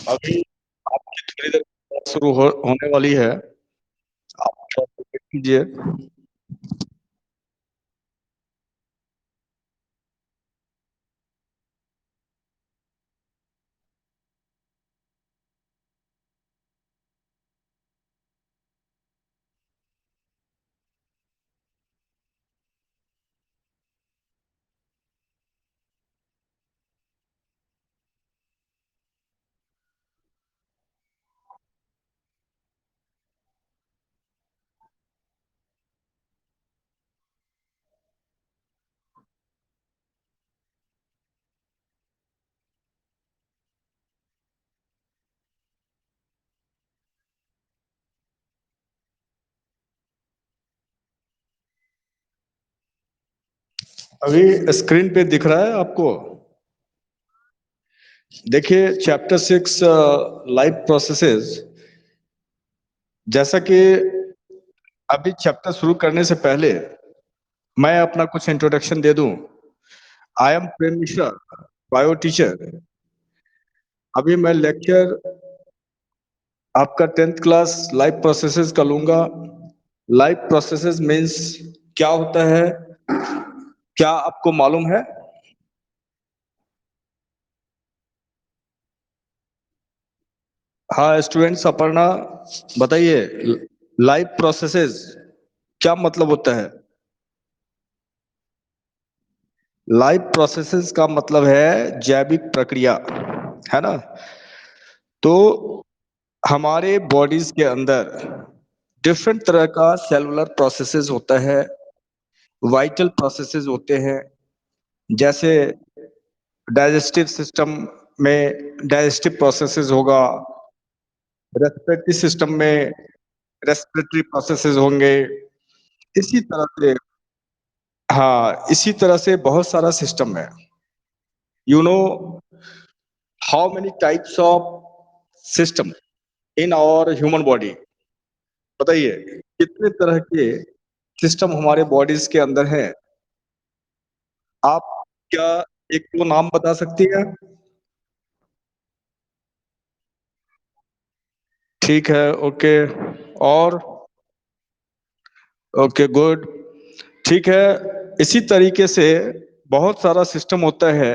अभी आपकी थोड़ी देर बाद शुरू होने वाली है। आप थोड़ा वेट कीजिए। अभी स्क्रीन पे दिख रहा है आपको? देखिए चैप्टर 6 लाइफ प्रोसेसेस। जैसा कि अभी चैप्टर शुरू करने से पहले मैं अपना कुछ इंट्रोडक्शन दे दूं। I am Prem Mishra, bio teacher. अभी मैं लेक्चर आपका 10th क्लास लाइफ प्रोसेसेस का लूंगा। लाइफ प्रोसेसेस मीन्स क्या होता है, क्या आपको मालूम है? हाँ स्टूडेंट्स, अपर्णा बताइए, लाइफ प्रोसेसेस क्या मतलब होता है? लाइफ प्रोसेसेस का मतलब है जैविक प्रक्रिया, है ना? तो हमारे बॉडीज के अंदर डिफरेंट तरह का सेलुलर प्रोसेसेस होता है, वाइटल प्रोसेसेस होते हैं। जैसे डाइजेस्टिव सिस्टम में डाइजेस्टिव प्रोसेसेस होगा, रेस्पिरेटरी सिस्टम में रेस्पिरेटरी प्रोसेसेस होंगे। इसी तरह से, हाँ इसी तरह से बहुत सारा सिस्टम है। You know how many types of system in our human body? बताइए कितने तरह के सिस्टम हमारे बॉडीज के अंदर है? आप क्या एक दो नाम बता सकती हैं? ठीक है, ओके। और ओके गुड, ठीक है। इसी तरीके से बहुत सारा सिस्टम होता है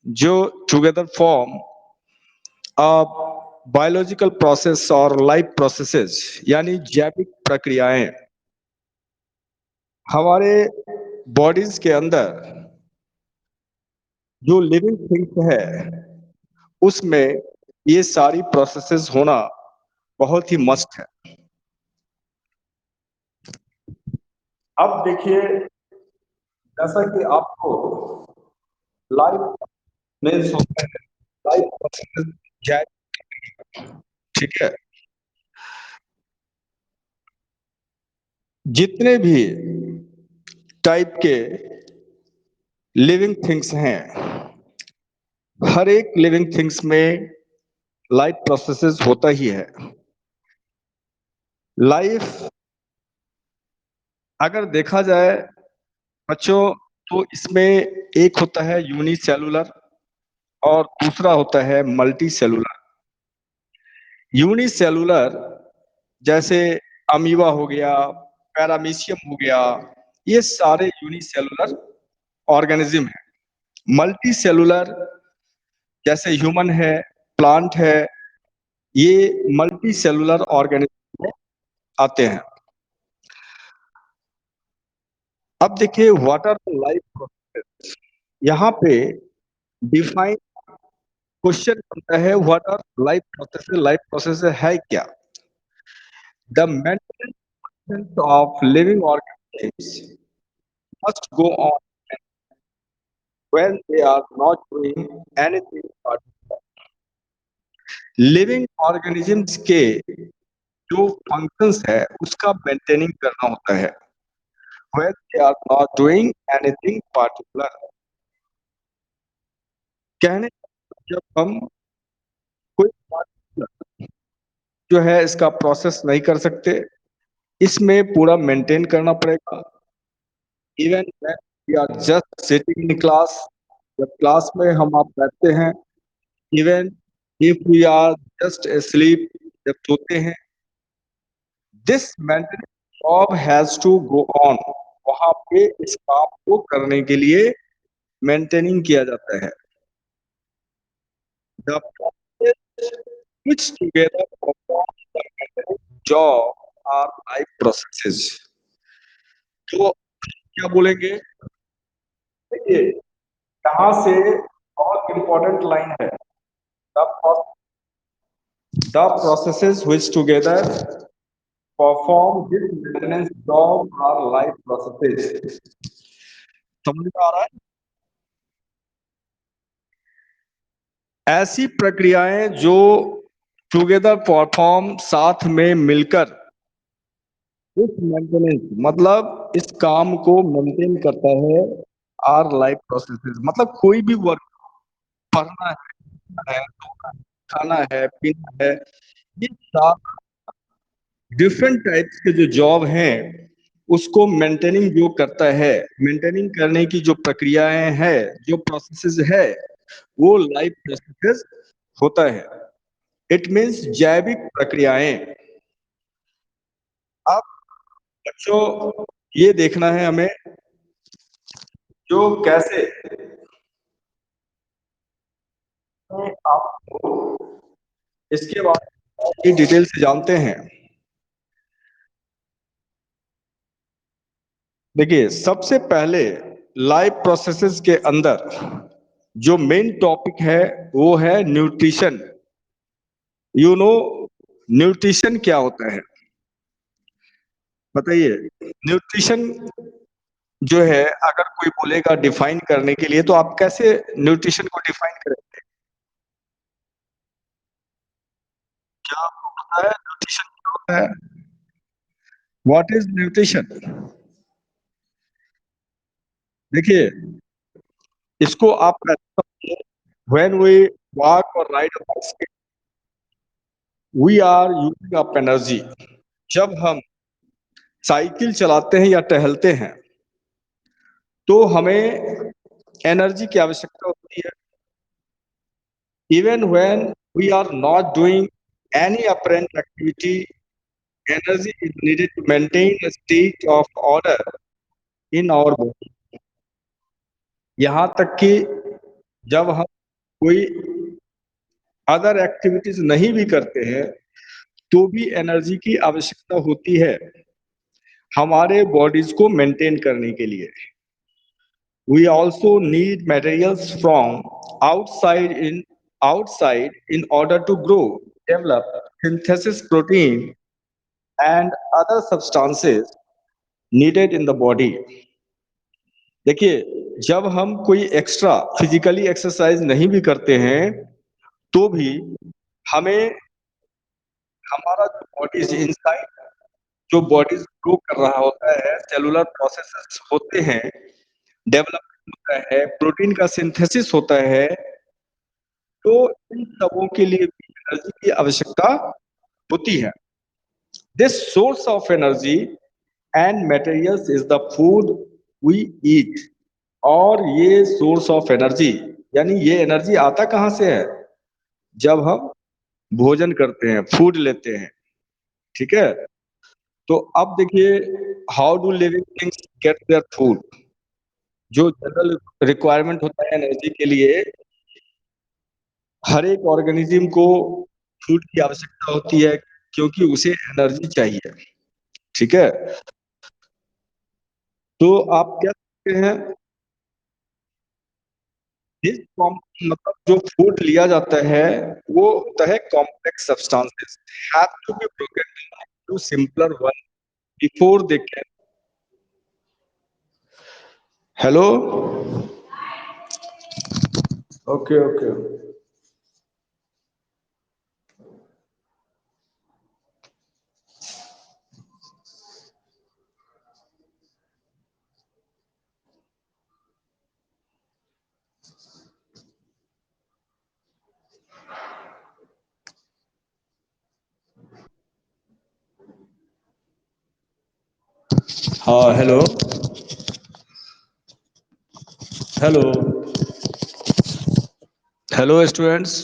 जो together form a biological process और लाइफ प्रोसेसेस, यानी जैविक प्रक्रियाएं। हमारे बॉडीज के अंदर जो लिविंग थिंग्स है उसमें ये सारी प्रोसेसेस होना बहुत ही मस्ट है। अब देखिए, जैसा कि आपको लाइफ मीन्स होता है, लाइफ प्रोसेसेस जैविक, ठीक है। जितने भी टाइप के लिविंग थिंग्स हैं, हर एक लिविंग थिंग्स में लाइफ प्रोसेसेस होता ही है। लाइफ अगर देखा जाए बच्चों, तो इसमें एक होता है यूनिसेलुलर और दूसरा होता है मल्टी सेलुलर। यूनिसेलुलर जैसे अमीबा हो गया, पैरामीशियम हो गया, ये सारे यूनिसेलुलर ऑर्गेनिज्म है। मल्टी सेलुलर जैसे ह्यूमन है, प्लांट है, ये मल्टी सेलुलर ऑर्गेनिज्म में आते हैं। अब देखिए what are the life process. यहाँ पे डिफाइन क्वेश्चन बनता है, what are life process? Life process है क्या? The maintenance of living organism must go on when they are not doing anything but living organisms के जो फंक्शंस है उसका मेंटेनिंग करना होता है। when they are not doing anything particular, कहने जब हम कोई particular जो है इसका प्रोसेस नहीं कर सकते, इसमें पूरा मेंटेन करना पड़ेगा। Even when we are just sitting in class, जब क्लास में हम आप बैठते हैं, even if we are just sleep, जब सोते हैं, this maintenance job has to go on, वहां पे इस काम को करने के लिए मेंटेनिंग किया जाता है। The process which together perform the maintenance job are life processes। तो क्या बोलेंगे, देखिए यहाँ से बहुत इंपॉर्टेंट लाइन है, the processes which together perform this maintenance job are life processes। समझ में आ रहा है? ऐसी प्रक्रियाएं जो टुगेदर परफॉर्म, साथ में मिलकर इस मेंटेनेंस मतलब इस काम को मेंटेन करता है, आर लाइफ प्रोसेसेस। मतलब कोई भी वर्क, पढ़ना है, सोना है, खाना है, पीना है, ये सारे डिफरेंट टाइप्स के जो जॉब हैं उसको मेंटेनिंग जो करता है, मेंटेनिंग करने की जो प्रक्रियाएं हैं, जो प्रोसेसेस है, वो लाइफ प्रोसेसेस होता है। इट मीन्स जैविक प्रक्रियाएं। अब बच्चों ये देखना है हमें, जो कैसे आपको इसके बारे में डिटेल से जानते हैं। देखिए सबसे पहले लाइफ प्रोसेसेस के अंदर जो मेन टॉपिक है वो है न्यूट्रिशन। यू नो न्यूट्रिशन क्या होता है, बताइए। न्यूट्रिशन जो है, अगर कोई बोलेगा डिफाइन करने के लिए, तो आप कैसे न्यूट्रिशन को डिफाइन करेंगे? क्या आपको पता है न्यूट्रिशन क्या होता है? What is nutrition? देखिए इसको आप व्हेन वी वॉक और ride a bicycle, we are using up energy. जब हम साइकिल चलाते हैं या टहलते हैं तो हमें एनर्जी की आवश्यकता होती है। Even when we are not doing any apparent activity, energy is needed to maintain a state of order in our body। यहाँ तक कि जब हम कोई अदर एक्टिविटीज नहीं भी करते हैं तो भी एनर्जी की आवश्यकता होती है हमारे बॉडीज को मेंटेन करने के लिए। We also need materials from outside in outside in order to grow, develop, synthesis protein and other substances needed in the body। देखिए जब हम कोई एक्स्ट्रा फिजिकली एक्सरसाइज नहीं भी करते हैं तो भी हमें हमारा जो बॉडी इनसाइड, जो बॉडी ग्रो कर रहा होता है, सेलुलर प्रोसेसेस होते हैं, डेवलपमेंट होता है, प्रोटीन का सिंथेसिस होता है, तो इन सबों के लिए भी एनर्जी की आवश्यकता होती है। This source of energy and materials is the food we eat. और ये सोर्स ऑफ एनर्जी, यानी ये एनर्जी आता कहाँ से है? जब हम भोजन करते हैं, फूड लेते हैं, ठीक है। तो अब देखिए, how do living things get their food. जो जनरल रिक्वायरमेंट होता है एनर्जी के लिए, हर एक ऑर्गेनिज्म को फूड की आवश्यकता होती है क्योंकि उसे एनर्जी चाहिए, ठीक है। तो आप क्या कहते हैं, इस मतलब जो फूड लिया जाता है वो होता है complex substances, have to be broken to simpler one before they can. Hello, okay okay. हाँ हेलो, हेलो, हेलो स्टूडेंट्स।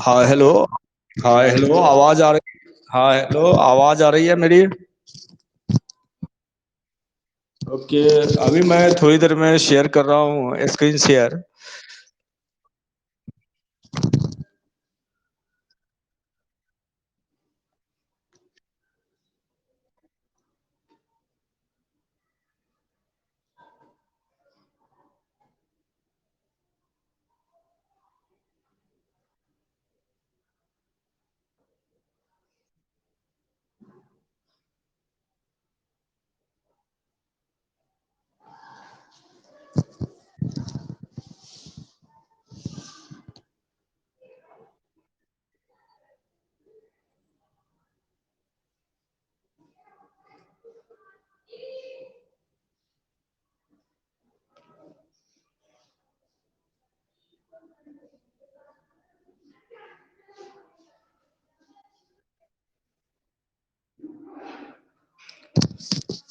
हाँ हेलो। हाँ हेलो, आवाज आ रही। हाँ हेलो, आवाज आ रही है मेरी? ओके। अभी मैं थोड़ी देर में शेयर कर रहा हूँ, स्क्रीन शेयर।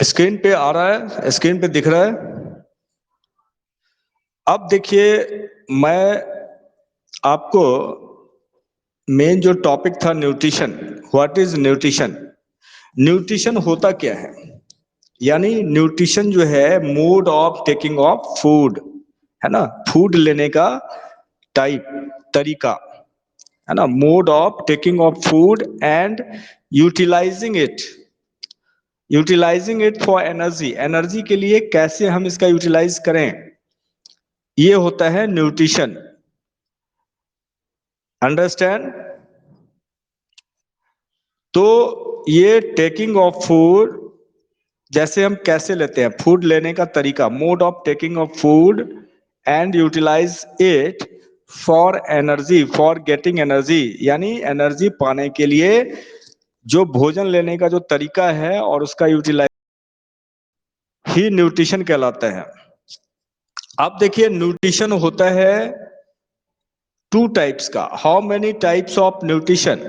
स्क्रीन पे आ रहा है, स्क्रीन पे दिख रहा है। अब देखिए, मैं आपको मेन जो टॉपिक था nutrition, what is nutrition. Nutrition होता क्या है? यानी न्यूट्रिशन जो है mode of taking of food, है ना। फूड लेने का टाइप, तरीका, है ना। Mode of taking of food and utilizing it, utilizing it for energy, energy के लिए कैसे हम इसका यूटिलाइज करें, ये होता है न्यूट्रिशन। अंडरस्टैंड? तो ये टेकिंग ऑफ फूड, जैसे हम कैसे लेते हैं फूड लेने का तरीका, mode of taking of food and utilize it for energy, for getting energy, यानी एनर्जी पाने के लिए जो भोजन लेने का जो तरीका है और उसका यूटिलाइज ही न्यूट्रिशन कहलाता है। अब देखिए, न्यूट्रिशन होता है टू टाइप्स का। How many types of nutrition,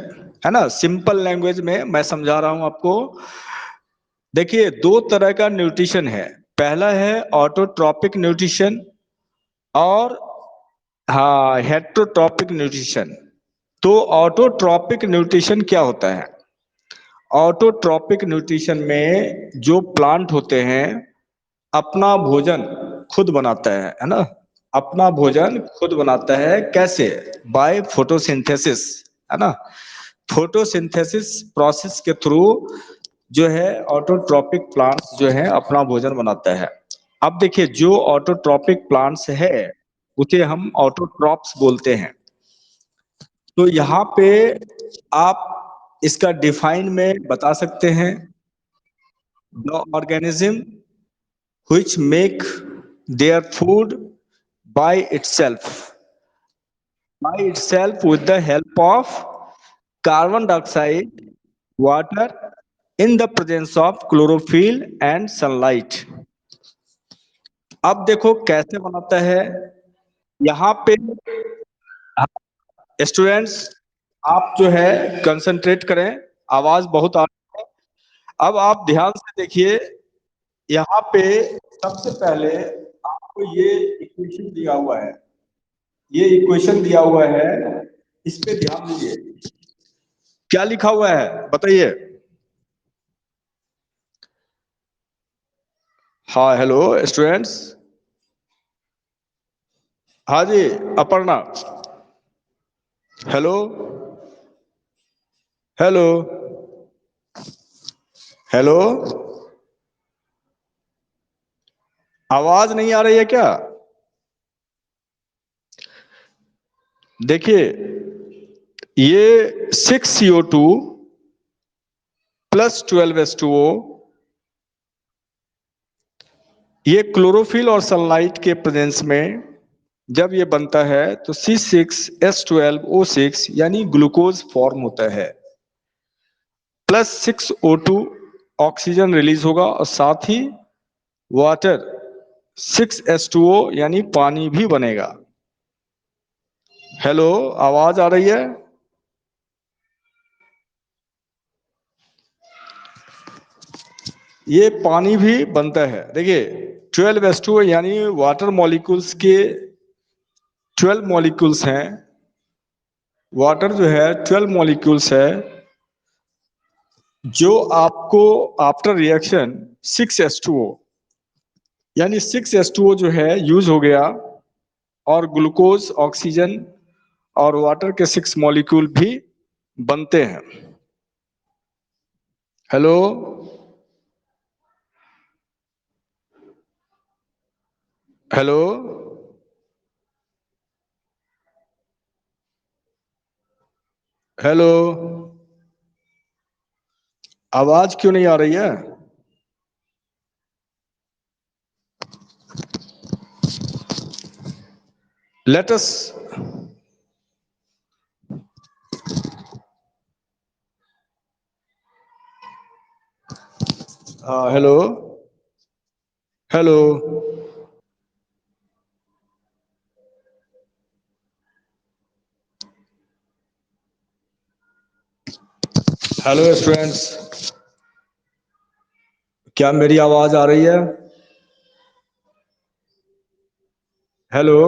है ना। सिंपल लैंग्वेज में मैं समझा रहा हूं आपको। देखिए, दो तरह का न्यूट्रिशन है। पहला है ऑटोट्रॉपिक न्यूट्रिशन और हाँ हेट्रोट्रॉपिक न्यूट्रिशन। तो ऑटोट्रॉपिक न्यूट्रिशन क्या होता है? ऑटोट्रॉपिक न्यूट्रिशन में जो प्लांट होते हैं अपना भोजन खुद बनाता है ना। अपना भोजन खुद बनाता है, कैसे? बाय फोटोसिंथेसिस, है ना। फोटोसिंथेसिस प्रोसेस के थ्रू जो है ऑटोट्रॉपिक प्लांट्स जो है अपना भोजन बनाता है। अब देखिए, जो ऑटोट्रॉपिक प्लांट्स है उसे हम ऑटोट्रॉप्स बोलते हैं। तो यहाँ पे आप इसका डिफाइन में बता सकते हैं, the organism which make their food by itself, with the help of carbon dioxide, water, in the presence of chlorophyll and sunlight। अब देखो कैसे बनाता है। यहाँ पे स्टूडेंट्स, आप जो है कंसंट्रेट करें, आवाज बहुत आ रही है। अब आप ध्यान से देखिए, यहाँ पे सबसे पहले आपको ये इक्वेशन दिया हुआ है, ये इक्वेशन दिया हुआ है, इस पे ध्यान दीजिए। क्या लिखा हुआ है बताइए? हाँ हेलो स्टूडेंट्स। हाँ जी, अपर्णा। हेलो, हेलो, हेलो, आवाज नहीं आ रही है क्या? देखिए, ये 6CO2 प्लस 12H2O, ये क्लोरोफिल और सनलाइट के प्रेजेंस में जब ये बनता है तो C6H12O6 यानी ग्लूकोज फॉर्म होता है, प्लस 6O2 ऑक्सीजन रिलीज होगा और साथ ही वाटर 6H2O यानी पानी भी बनेगा। हेलो, आवाज आ रही है? ये पानी भी बनता है। देखिए, 12H2O यानी वाटर मॉलिक्यूल्स के 12 मॉलिक्यूल्स हैं, वाटर जो है 12 मॉलिक्यूल्स है, जो आपको आफ्टर रिएक्शन 6H2O, यानी 6H2O जो है यूज हो गया, और ग्लूकोज, ऑक्सीजन और वाटर के 6 मॉलिक्यूल भी बनते हैं। हेलो, हेलो, हेलो, आवाज क्यों नहीं आ रही है? Let us, hello, hello, hello students, क्या मेरी आवाज आ रही है? हेलो,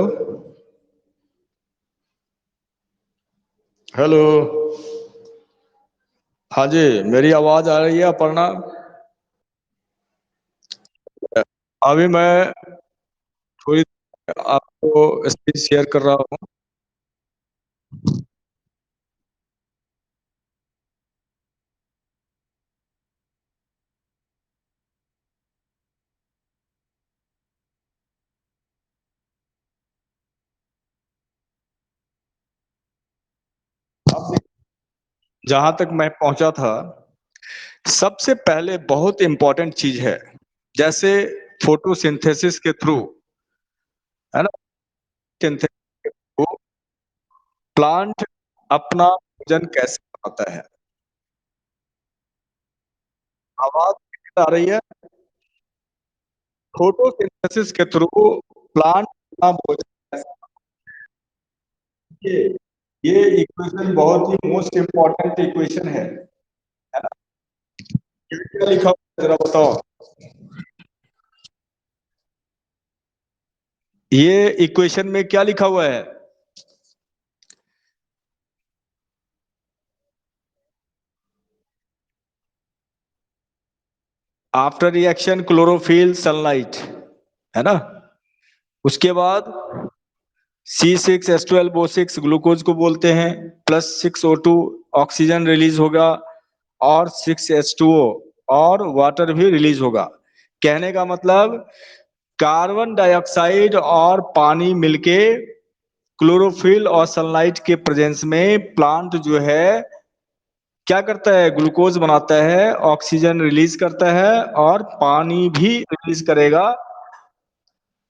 हेलो, हाँ जी, मेरी आवाज आ रही है अपर्णा? अभी मैं थोड़ी आपको स्क्रीन शेयर कर रहा हूँ। जहां तक मैं पहुंचा था, सबसे पहले बहुत इंपॉर्टेंट चीज है, जैसे फोटोसिंथेसिस के थ्रू, है ना, सिंथेसिस के थ्रू प्लांट अपना भोजन कैसे बनाता है। आवाज आ रही है? फोटोसिंथेसिस के थ्रू प्लांट अपना भोजन कैसे, ये ये इक्वेशन बहुत ही मोस्ट इंपॉर्टेंट इक्वेशन है ना? क्या लिखा हुआ है जरा बताओ। ये इक्वेशन में क्या लिखा हुआ है? आफ्टर रिएक्शन क्लोरोफिल सनलाइट, है ना? उसके बाद C6H12O6 ग्लूकोज को बोलते हैं, प्लस 6O2 ऑक्सीजन रिलीज होगा, और 6H2O और वाटर भी रिलीज होगा। कहने का मतलब, कार्बन डाइऑक्साइड और पानी मिलके क्लोरोफिल और सनलाइट के प्रेजेंस में प्लांट जो है क्या करता है, ग्लूकोज बनाता है, ऑक्सीजन रिलीज करता है, और पानी भी रिलीज करेगा।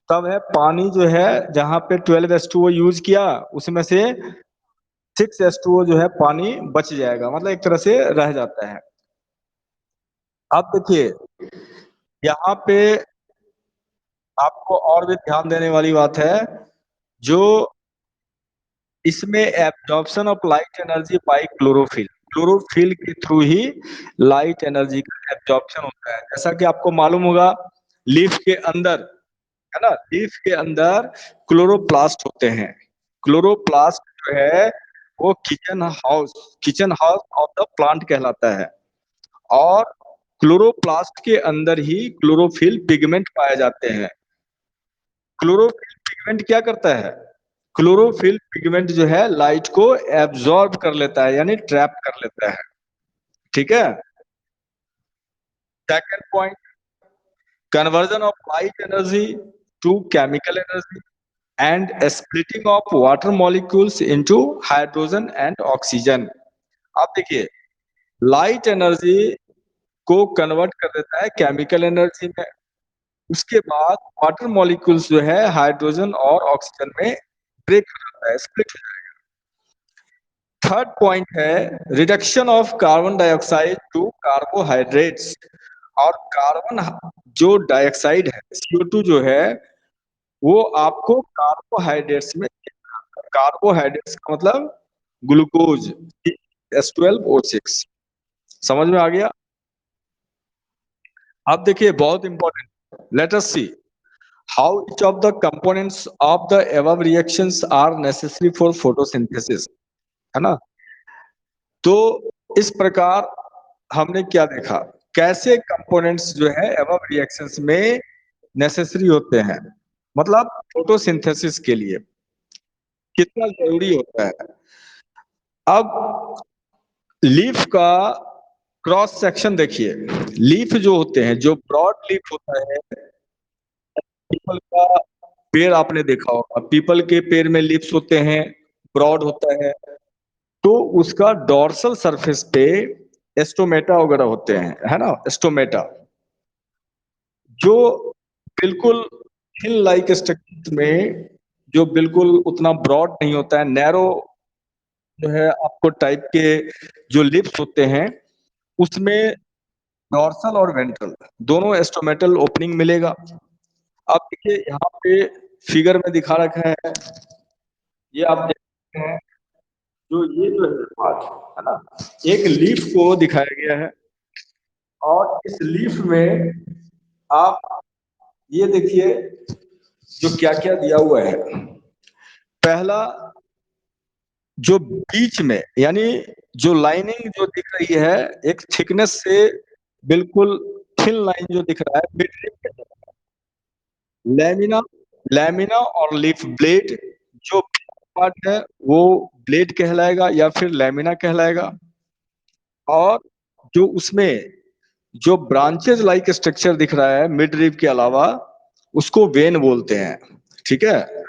तब है पानी जो है, जहां पे 12H2O यूज किया, उसमें से 6H2O जो है पानी बच जाएगा, मतलब एक तरह से रह जाता है। अब देखिए, यहाँ पे आपको और भी ध्यान देने वाली बात है, जो इसमें absorption of light energy by chlorophyll, chlorophyll के थ्रू ही लाइट एनर्जी का एब्जॉर्प्शन होता है। जैसा कि आपको मालूम होगा, लीफ के अंदर, है ना, लीफ के अंदर क्लोरोप्लास्ट होते हैं। क्लोरोप्लास्ट जो है वो kitchen house of the plant कहलाता है। और क्लोरोप्लास्ट के अंदर ही क्लोरोफिल पिगमेंट पाए जाते हैं। क्लोरोफिल पिगमेंट क्या करता है? क्लोरोफिल पिगमेंट जो है लाइट को एब्जॉर्ब कर लेता है, यानी ट्रैप कर लेता है। ठीक है। Second point, conversion of light energy to chemical energy and splitting of water molecules into hydrogen and oxygen। आप देखिए, लाइट एनर्जी को कन्वर्ट कर देता है केमिकल एनर्जी में। उसके बाद वाटर मॉलिक्यूल्स जो है हाइड्रोजन और ऑक्सीजन में ब्रेक हो जाता है, स्प्लिट हो जाता है। थर्ड पॉइंट है reduction of carbon dioxide to carbohydrates. और कार्बन जो डाइऑक्साइड है, CO2 जो है, वो आपको कार्बोहाइड्रेट्स में, कार्बोहाइड्रेट्स का मतलब ग्लूकोज, H12O6। समझ में आ गया? अब देखिए, बहुत important, let us see how each of the components of the above reactions are necessary for photosynthesis। है ना? तो इस प्रकार हमने क्या देखा, कैसे कंपोनेंट्स जो है एबव रिएक्शंस में नेसेसरी होते हैं, मतलब फोटोसिंथेसिस के लिए कितना जरूरी होता है। अब लीफ का क्रॉस सेक्शन देखिए, लीफ जो होते हैं, जो ब्रॉड लीफ होता है, पीपल का पेड़ आपने देखा होगा, पीपल के पेड़ में लीव्स होते हैं, ब्रॉड होता है, तो उसका डोर्सल सरफेस पे एस्टोमेटा वगैरह होते हैं, है ना, एस्टोमेटा, जो बिल्कुल हिल लाइक स्ट्रक्चर में, जो बिल्कुल उतना ब्रॉड नहीं होता है, नैरो जो है आपको टाइप के जो लिप्स होते हैं, उसमें डोर्सल और वेंट्रल दोनों एस्टोमेटल ओपनिंग मिलेगा। अब देखिए यहाँ पे फिगर में दिखा रखा है, ये आप देख सकते हैं, जो ये जो है पार्ट है ना, एक लीफ को दिखाया गया है, और इस लीफ में आप ये देखिए जो क्या क्या दिया हुआ है। पहला, जो बीच में यानी जो लाइनिंग जो दिख रही है, एक थिकनेस से बिल्कुल थिन लाइन जो दिख रहा है, मिड लैमिना, लैमिना और लीफ ब्लेड, जो पार्ट है वो ब्लेड कहलाएगा या फिर लैमिना कहलाएगा, और जो उसमें जो ब्रांचेज लाइक स्ट्रक्चर दिख रहा है मिड रीफ के अलावा, उसको वेन बोलते हैं, ठीक है।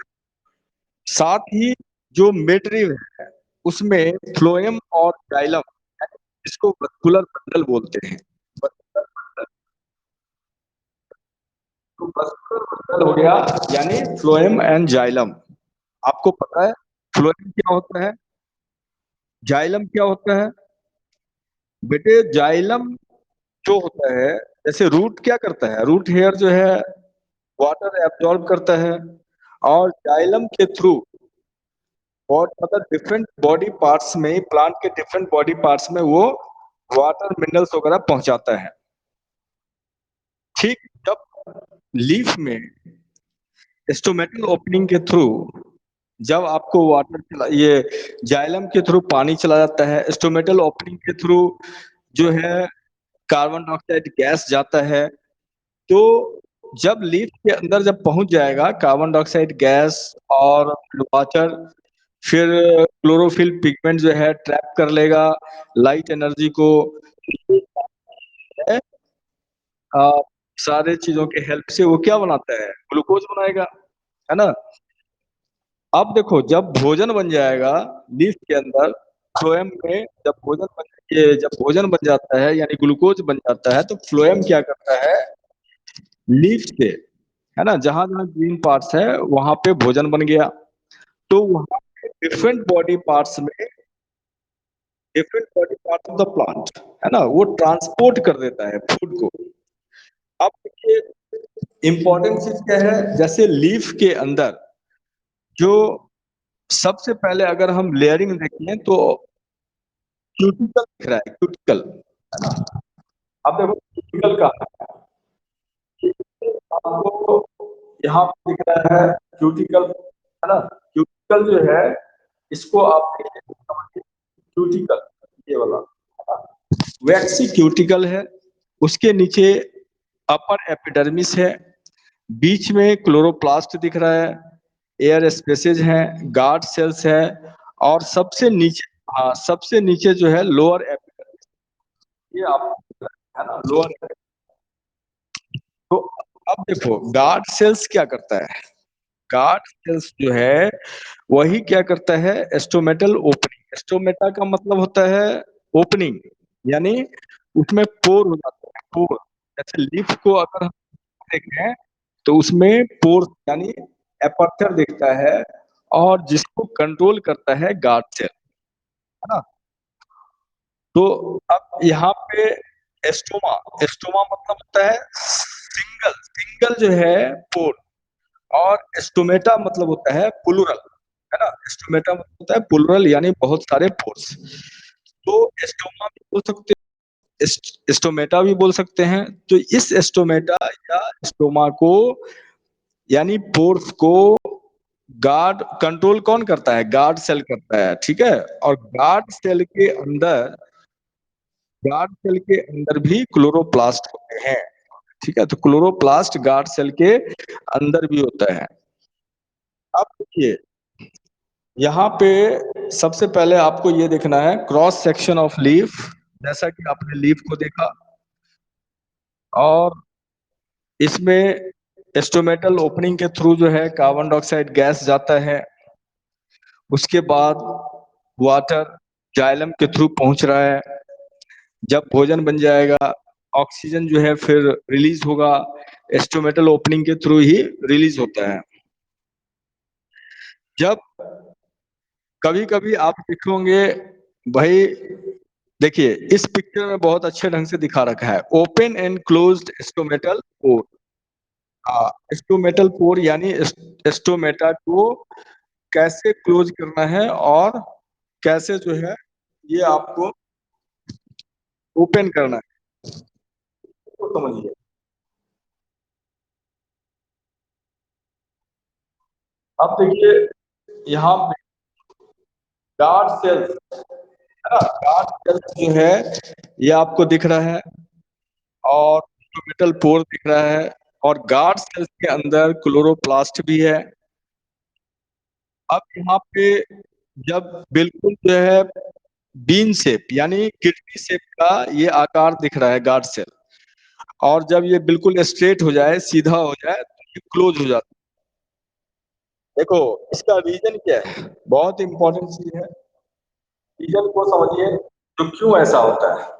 साथ ही जो मिड रीफ है उसमें फ्लोएम और जाइलम, इसको वस्कुलर बंडल बोलते हैं। तो वस्कुलर बंडल हो गया, यानी फ्लोएम एंड जाइलम। आपको पता है फ्लोएम क्या होता है, जाइलम क्या होता है? बेटे जाइलम जो होता है, जैसे रूट क्या करता है, रूट हेयर जो है वाटर एब्जॉर्ब करता है, और जाइलम के थ्रू, और मतलब डिफरेंट बॉडी पार्ट्स में, प्लांट के डिफरेंट बॉडी पार्ट्स में वो वाटर मिनरल्स वगैरह पहुंचाता है। ठीक, जब लीफ में स्टोमेटल ओपनिंग के थ्रू जब आपको वाटर ये जाइलम के थ्रू पानी चला जाता है, स्टोमेटल ओपनिंग के थ्रू जो है कार्बन डाइऑक्साइड गैस जाता है, तो जब लीफ के अंदर जब पहुंच जाएगा कार्बन डाइऑक्साइड गैस और वाटर, फिर क्लोरोफिल पिगमेंट जो है ट्रैप कर लेगा लाइट एनर्जी को, है, आ, सारे चीजों के हेल्प से वो क्या बनाता है, ग्लूकोज बनाएगा, है ना। अब देखो जब भोजन बन जाएगा लीफ के अंदर, फ्लोएम में जब भोजन बन, ये जब भोजन बन जाता है यानी ग्लूकोज बन जाता है, तो फ्लोएम क्या करता है, लीफ से, है ना, जहां जहां ग्रीन पार्ट्स है वहां पे भोजन बन गया, तो वहां पे different body parts of the plant, है ना, वो ट्रांसपोर्ट कर देता है फूड को। अब देखिए इंपॉर्टेंट चीज क्या है, जैसे लीफ के अंदर जो सबसे पहले अगर हम लेयरिंग देखें तो क्यूटिकल दिख रहा है, क्यूटिकल, है ना। अब देखो क्यूटिकल का आपको यहाँ पे दिख रहा है क्यूटिकल, है ना, क्यूटिकल जो है इसको आप क्यूटिकल, ये वाला वैक्सी क्यूटिकल है, उसके नीचे अपर एपिडर्मिस है, बीच में क्लोरोप्लास्ट दिख रहा है, एयर स्पेसेज हैं, गार्ड सेल्स है, और सबसे नीचे, हाँ सबसे नीचे जो है लोअर एपिडर्मिस, ये आप, है ना, लोअर। तो अब देखो गार्ड सेल्स क्या करता है, गार्ड सेल्स जो है वही क्या करता है, एस्टोमेटल ओपनिंग, एस्टोमेटा का मतलब होता है ओपनिंग, यानी उसमें पोर हो जाता है, पोर, जैसे लीफ को अगर हम देखें तो उसमें पोर यानी एपर्चर दिखता है, और जिसको कंट्रोल करता है गार्ड सेल, है ना। तो अब यहाँ पे एस्टोमा, एस्टोमा मतलब होता है सिंगल, सिंगल जो है पोर, और एस्टोमेटा मतलब होता है प्लूरल, है ना, एस्टोमेटा मतलब होता है प्लूरल यानी बहुत सारे पोर्स। तो एस्टोमा भी बोल सकते हैं, एस्टोमेटा भी बोल सकते हैं। तो इस एस्टोमेटा या एस्टोमा को यानी पोर्स को गार्ड कंट्रोल कौन करता है? गार्ड सेल करता है, ठीक है? और गार्ड सेल के अंदर भी क्लोरोप्लास्ट होते हैं, ठीक है? तो क्लोरोप्लास्ट गार्ड सेल के अंदर भी होता है। अब देखिए, यहाँ पे सबसे पहले आपको ये देखना है क्रॉस सेक्शन ऑफ लीफ, जैसा कि आपने लीफ को देखा, और इसमें स्टोमेटल ओपनिंग के थ्रू जो है कार्बन डाइऑक्साइड गैस जाता है। उसके बाद वाटर जाइलम के थ्रू पहुंच रहा है। जब भोजन बन जाएगा, ऑक्सीजन जो है फिर रिलीज होगा, स्टोमेटल ओपनिंग के थ्रू ही रिलीज होता है। जब कभी-कभी आप देखोगे भाई, देखिए इस पिक्चर में बहुत अच्छे ढंग से दिखा रखा है, open and closed stomatal pore. हाँ, स्टोमेटल पोर यानी स्टोमेटा को कैसे क्लोज करना है और कैसे जो है ये आपको ओपन करना है, तो समझिए। अब देखिए यहाँ पे गार्ड सेल्स है ना, गार्ड सेल्स जो है ये आपको दिख रहा है, और स्टोमेटल पोर दिख रहा है, और गार्ड सेल्स के अंदर क्लोरोप्लास्ट भी है। अब यहाँ पे जब बिल्कुल जो है बीन शेप यानी किडनी शेप का ये आकार दिख रहा है गार्ड सेल, और जब ये बिल्कुल स्ट्रेट हो जाए, सीधा हो जाए, तो ये क्लोज हो जाता है। देखो इसका रीजन क्या है, बहुत इंपॉर्टेंट चीज है, रीजन को समझिए तो क्यों ऐसा होता है।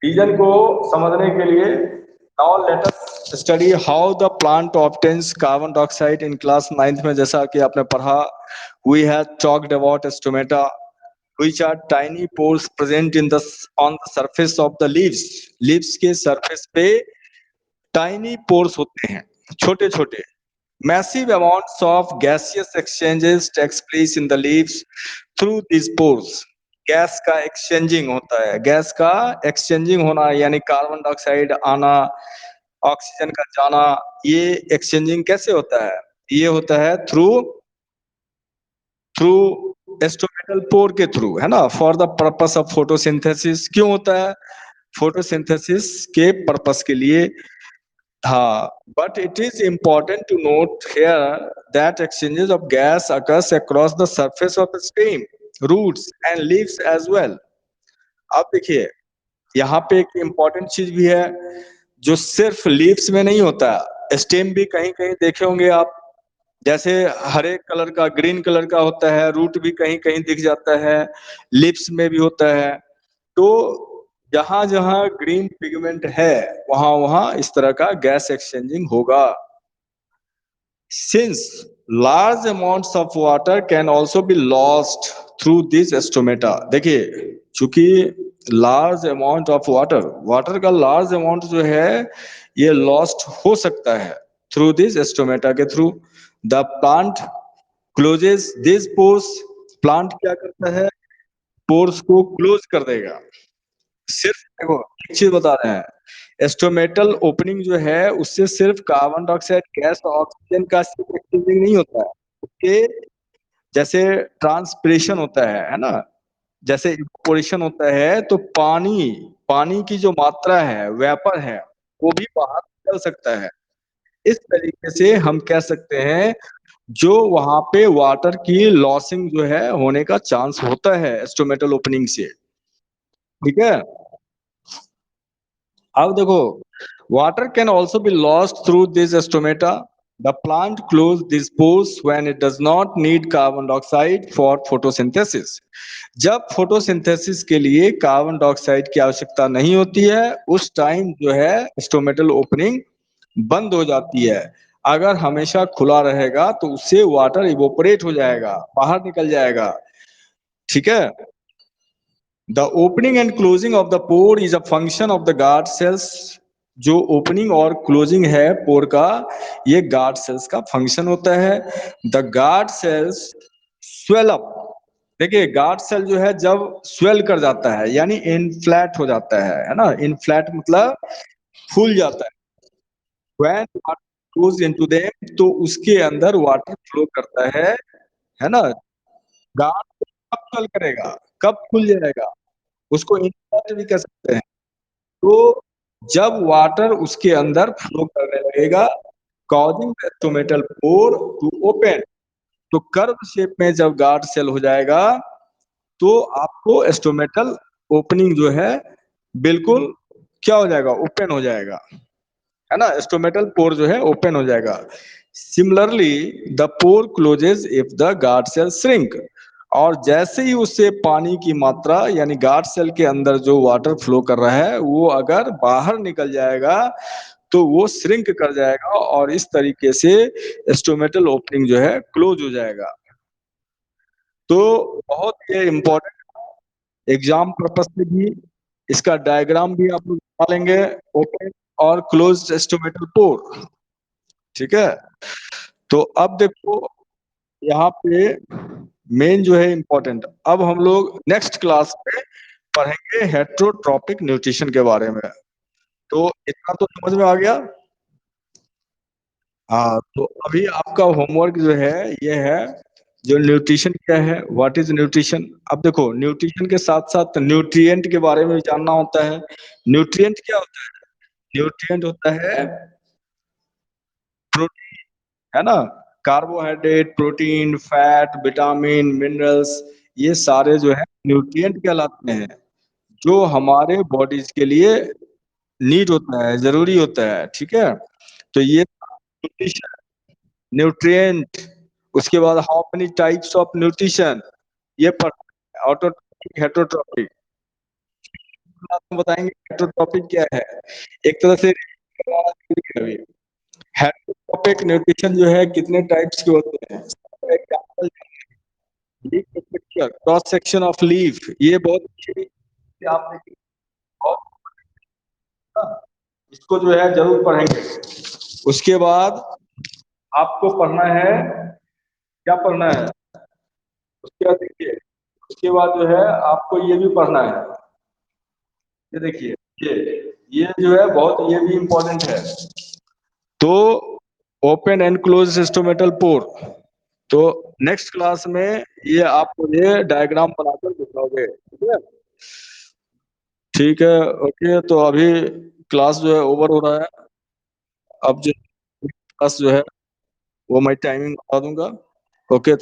रीजन को समझने के लिए now let us study how the plant obtains carbon dioxide in class 9th में, जैसा कि आपने पढ़ा, we have talked about stomata which are tiny pores present in the on the surface of the leaves। Leaves के surface पे tiny pores होते हैं, छोटे छोटे। massive amounts of gaseous exchanges takes place in the leaves through these pores। Gas का exchanging होता है, gas का एक्सचेंजिंग होना यानी कार्बन डाइऑक्साइड आना, ऑक्सीजन का जाना, ये एक्सचेंजिंग कैसे होता है? ये होता है थ्रू थ्रू एस्टोमेटल पोर के थ्रू, है ना, for the purpose of photosynthesis. क्यों होता है? फोटोसिंथेसिस के पर्पस के लिए। हाँ, but it is important to note here that exchanges of gas occurs across the surface of the stem, roots and leaves as well। अब देखिए यहाँ पे एक इम्पोर्टेंट चीज भी है जो सिर्फ लीव्स में नहीं होता, स्टेम भी कहीं कहीं देखे होंगे आप, जैसे हरे कलर का, ग्रीन कलर का होता है, रूट भी कहीं कहीं दिख जाता है, लिप्स में भी होता है। तो जहां जहां ग्रीन पिगमेंट है वहां वहां इस तरह का गैस एक्सचेंजिंग होगा। Since large amounts of water can also be lost through this stomata। देखिए चूंकि large amount of water, water का लार्ज अमाउंट जो है ये लॉस्ट हो सकता है थ्रू दिस स्टोमेटा के through. The plant closes this pores. Plant क्या करता है? पोर्स को क्लोज कर देगा। सिर्फ देखो एक चीज बता रहे हैं, स्टोमेटल ओपनिंग जो है उससे सिर्फ कार्बन डाइऑक्साइड गैस और ऑक्सीजन का सिर्फ एक्सचेंजिंग नहीं होता है, उसके जैसे ट्रांसपिरेशन होता है ना, जैसे इवेपोरेशन होता है, तो पानी पानी की जो मात्रा है, वेपर है, वो भी बाहर निकल सकता है। इस तरीके से हम कह सकते हैं जो वहां पे वाटर की लॉसिंग जो है होने का चांस होता है स्टोमेटल ओपनिंग से, ठीक है। अब देखो, water can also be lost through this stomata। The plant close these pores when it does not need carbon dioxide for photosynthesis। जब फोटोसिंथेसिस के लिए कार्बन डाइऑक्साइड की आवश्यकता नहीं होती है, उस टाइम जो है स्टोमेटल ओपनिंग बंद हो जाती है। अगर हमेशा खुला रहेगा तो उससे वाटर इवोपरेट हो जाएगा, बाहर निकल जाएगा, ठीक है। The opening and closing of the pour is a function of the guard cells. जो ओपनिंग और क्लोजिंग है पोर का, ये गार्ड सेल्स का फंक्शन होता है। The guard cells swell up. देखिए गार्ड सेल जो है जब स्वेल कर जाता है यानी इनफ्लैट हो जाता है ना, इनफ्लैट मतलब फूल जाता है, when water flows into them, तो उसके अंदर वाटर फ्लो करता है ना। गार्ड कब कल करेगा, कब खुल जाएगा, उसको इंसर्ट भी कह सकते हैं। तो जब वाटर उसके अंदर फ्लो करने लगेगा, causing the stomatal pore to open, तो कर्व शेप में जब गार्ड सेल हो जाएगा, तो आपको स्टोमेटल ओपनिंग जो है बिल्कुल क्या हो जाएगा, ओपन हो जाएगा, है ना। स्टोमेटल पोर जो है ओपन हो जाएगा। Similarly the pore closes if the guard cell shrink, और जैसे ही उससे पानी की मात्रा यानी गार्ड सेल के अंदर जो वाटर फ्लो कर रहा है वो अगर बाहर निकल जाएगा, तो वो श्रिंक कर जाएगा और इस तरीके से स्टोमेटल ओपनिंग जो है क्लोज हो जाएगा। तो बहुत ये इम्पोर्टेंट एग्जाम पर्पस से भी, इसका डायग्राम भी आप लोग बना लेंगे, ओपन और क्लोज स्टोमेटल पोर। ठीक है, तो अब देखो यहाँ पे मेन जो है इम्पोर्टेंट, अब हम लोग नेक्स्ट क्लास में पढ़ेंगे हेट्रोट्रॉपिक न्यूट्रिशन के बारे में। तो इतना तो समझ में आ गया। हाँ, तो अभी आपका होमवर्क जो है ये है, जो न्यूट्रिशन क्या है, व्हाट इज न्यूट्रिशन। अब देखो न्यूट्रिशन के साथ साथ न्यूट्रिएंट के बारे में भी जानना होता है। न्यूट्रिएंट क्या होता है, न्यूट्रिएंट होता है प्रोटीन, है ना। Carbohydrate, protein, fat, vitamin, minerals, ये सारे जो है न्यूट्रिएंट कहलाते हैं, जो हमारे बॉडीज के लिए नीड होता है, जरूरी होता है। ठीक है, तो ये न्यूट्रिएंट। उसके बाद how many types of nutrition, ये पढ़ ऑटोट्रॉपिक हेटरोट्रॉपिक। बताएंगे हेटरोट्रॉपिक क्या है, एक तरह से अभी हेटरोट्रॉपिक न्यूट्रिशन जो है कितने टाइप्स के होते हैं। Example, leaf picture, cross section of leaf, ये बहुत अच्छी आप देखिए, इसको जो है जरूर पढ़ेंगे। उसके बाद आपको पढ़ना है, क्या पढ़ना है, उसके बाद देखिए, उसके बाद जो है आपको ये भी पढ़ना है, ये देखिए, ये जो है बहुत, ये भी इम्पोर्टेंट है। तो ओपन एंड क्लोज सिस्टोमेटल पोर, तो नेक्स्ट क्लास में ये आप मुझे डायग्राम बनाकर दिखाओगे, ठीक है। ठीक है, ओके, तो अभी क्लास जो है ओवर हो रहा है। अब जो क्लास जो है वो मैं टाइमिंग बता दूंगा। ओके।